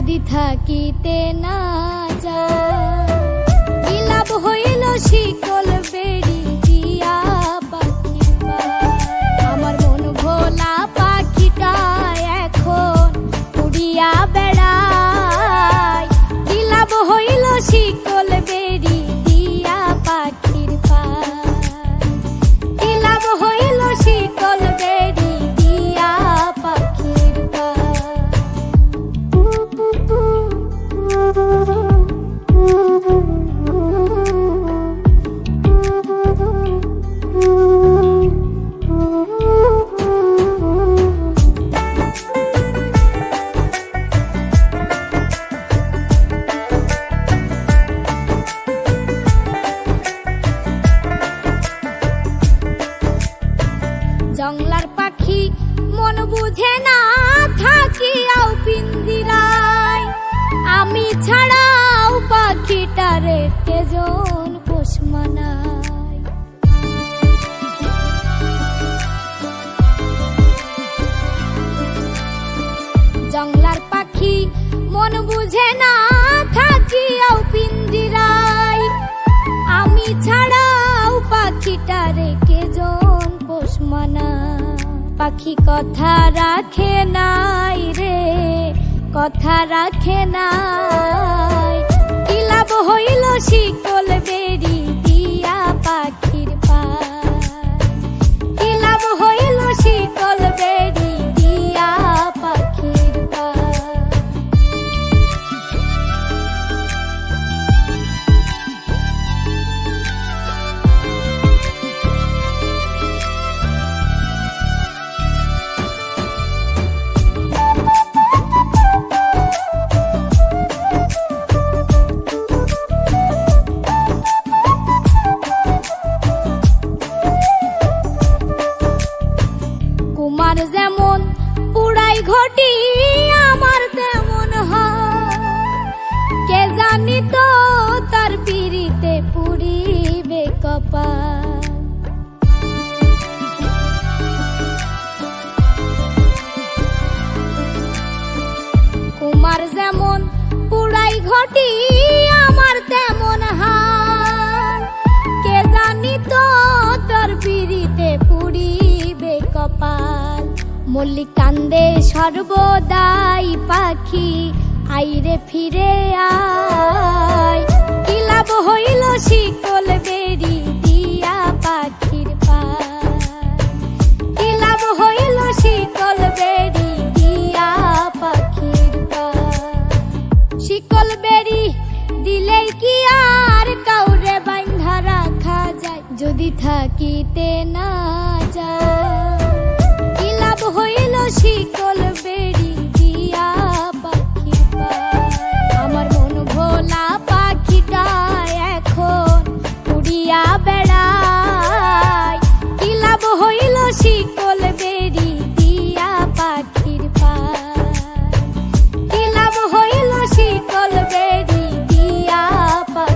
যদি থাকিতে না যায়, কি লাভ হইল শিকল বেড়ি দিয়া পাখি পায়। আমার মন ভোলা পাখিটা এখন উড়িয়া বেড়ায়, কি লাভ হইল শিকল বেড়ি দিয়া পাখির পায়, কি লাভ হইল শিকল বেড়ি দিয়া পাখির পায়। জংলার পাখি মন বুঝে না থাকিয়াও পিঞ্জিরায়, আমি ছাড়াও পাখিটারে কেজন পোষ মানায়। জংলার পাখি মন বুঝে না থাকিয়াও পিঞ্জিরায়, আমি ছাড়াও পাখিটারে কেজন পোষ মানায়। পাখি কথা রাখে নাই রে, কথা রাখে নাই, কি লাভ হইল শিকল বেড়ি দিয়া পাখির পায়, কি লাভ হইল শিকল বেড়ি দিয়া পাখির পায়। কুমার যেমন পুরাই ঘটি আমার তেমন হয়, কে জানি তো তার পিড়িতে পুরিবে কপাল। কুমার যেমন পুরাই ঘটি আমার তেমন হয়, কে জানি তো তার পিড়িতে পুরিবে কপাল। মল্লিক কান্দে সর্বদাই পাখি আইরে ফিরে আয়, কি লাভ হইল শিকল বেড়ি দিয়া পাখির পায়, কি লাভ হইল শিকল বেড়ি দিয়া পাখির পায়। শিকল বেড়ি দিলেই কি আর কাউরে বাঁধা রাখা যায়, যদি থাকিতে না